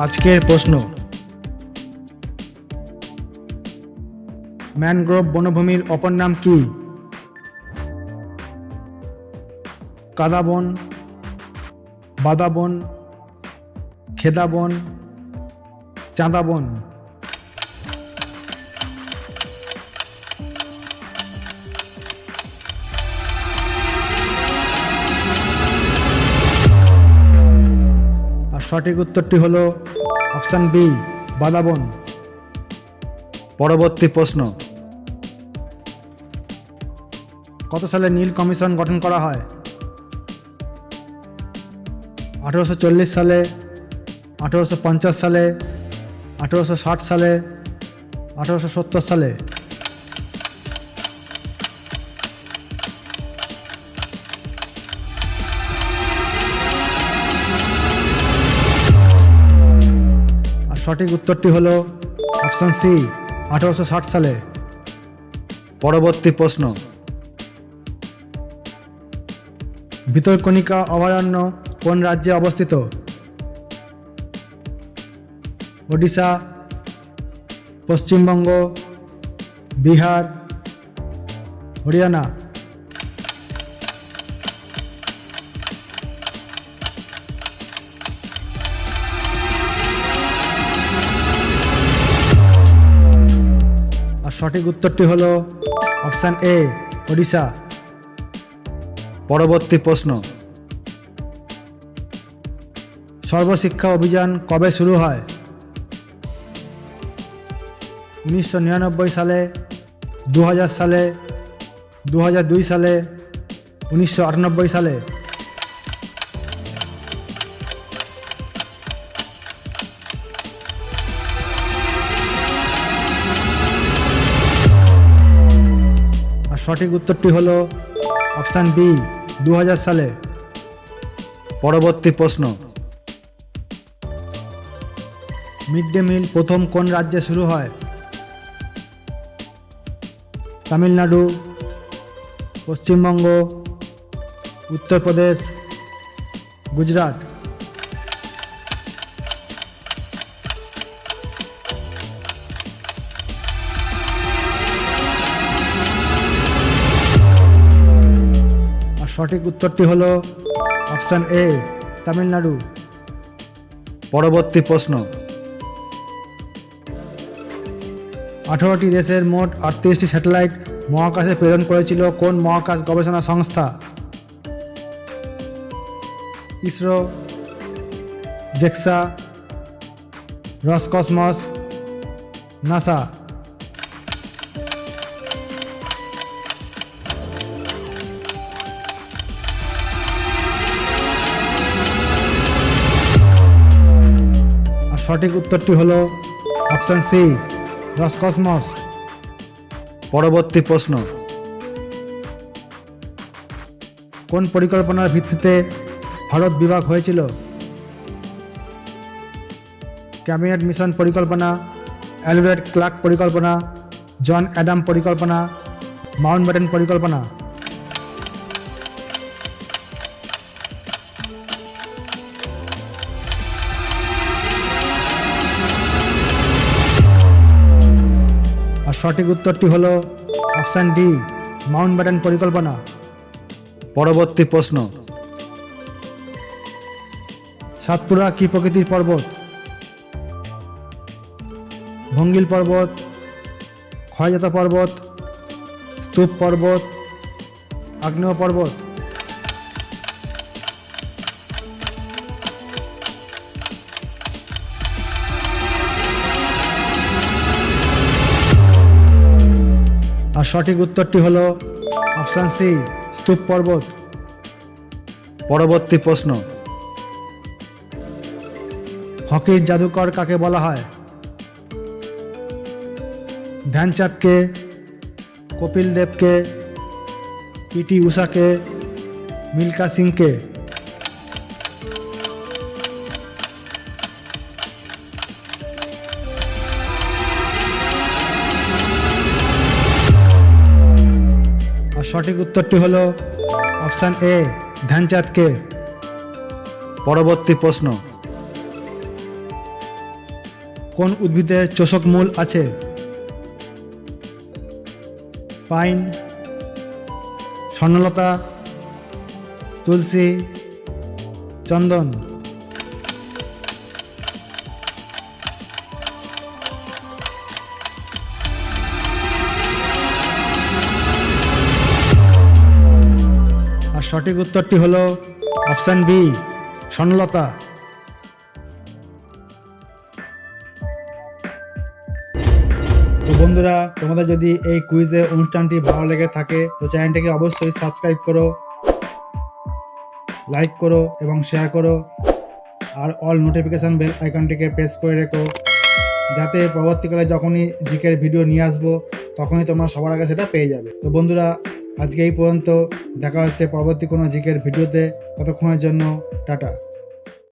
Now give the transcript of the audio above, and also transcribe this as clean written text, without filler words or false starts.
আজকের প্রশ্ন, ম্যানগ্রোভ বনভূমির অপর নাম কি? কাদা বন, বাদা বন, খেদা বন, চাঁদা বন। আর সঠিক উত্তরটি হলো অপশান বি, বাদা বন। পরবর্তী প্রশ্ন, কত সালে নীল কমিশন গঠন করা হয়? 1840 সালে, 1850 সালে, 1860 সালে, 1870 সালে। আর সঠিক উত্তরটি হলো অপশান সি, 1860 সালে। পরবর্তী প্রশ্ন, ভিতরকণিকা অভয়ারণ্য কোন রাজ্যে অবস্থিত? ওড়িশা, পশ্চিমবঙ্গ, বিহার, হরিয়ানা। আর সঠিক উত্তরটি হলো অপশান এ, ওড়িশা। পরবর্তী প্রশ্ন, সর্বশিক্ষা অভিযান কবে শুরু হয়? 1999 সালে, 2000 সালে, 2002 সালে, 1998 সালে। আর সঠিক উত্তরটি হলো অপশান বি, 2000 সালে। পরবর্তী প্রশ্ন, মিড ডে মিল প্রথম কোন রাজ্যে শুরু হয়? তামিলনাড়ু, পশ্চিমবঙ্গ, উত্তরপ্রদেশ, গুজরাট। আর সঠিক উত্তরটি হলো অপশান এ, তামিলনাড়ু। পরবর্তী প্রশ্ন, 18টি দেশের মোট 38টি স্যাটেলাইট মহাকাশে প্রেরণ করেছিল কোন মহাকাশ গবেষণা সংস্থা? ISRO, JAXA, Roscosmos, NASA. আর সঠিক উত্তরটি হলো অপশান সি, রসকসমস। পরবর্তী প্রশ্ন, কোন পরিকল্পনার ভিত্তিতে ভারত বিভাগ হয়েছিল? ক্যাবিনেট মিশন পরিকল্পনা, অ্যালব্রেট ক্লার্ক পরিকল্পনা, জন অ্যাডাম পরিকল্পনা, মাউন্টব্যাটেন পরিকল্পনা। আর সঠিক উত্তরটি হলো অপশান ডি, মাউন্টব্যাটেন পরিকল্পনা। পরবর্তী প্রশ্ন, সাতপুরা কি প্রকৃতির পর্বত? ভঙ্গিল পর্বত, ক্ষয়জাত পর্বত, স্তূপ পর্বত, আগ্নেয় পর্বত। আর সঠিক উত্তরটি হলো অপশান সি, স্তূপ পর্বত। পরবর্তী প্রশ্ন, হকির জাদুকর কাকে বলা হয়? ধ্যানচাঁদকে, কপিল দেবকে, পিটি উষাকে, মিল্খা সিংকে। আর সঠিক উত্তরটি হলো অপশান এ, ধ্যানচাঁদকে। পরবর্তী প্রশ্ন, কোন উদ্ভিদের চোষক মূল আছে? পাইন, স্বর্ণলতা, তুলসী, চন্দন। আর সঠিক উত্তরটি হলো অপশান বি, স্বর্ণলতা। তো বন্ধুরা, তোমাদের যদি এই কুইজের অনুষ্ঠানটি ভালো লেগে থাকে তো চ্যানেলটিকে অবশ্যই সাবস্ক্রাইব করো, লাইক করো এবং শেয়ার করো, আর অল নোটিফিকেশান বেল আইকনটিকে প্রেস করে রেখো, যাতে পরবর্তীকালে যখনই জিকের ভিডিও নিয়ে আসবো তখনই তোমরা সবার আগে সেটা পেয়ে যাবে। তো বন্ধুরা, আজকে এই পর্যন্ত, দেখা হচ্ছে পরবর্তী কোনো জিকের ভিডিওতে। ততক্ষণের জন্য টাটা।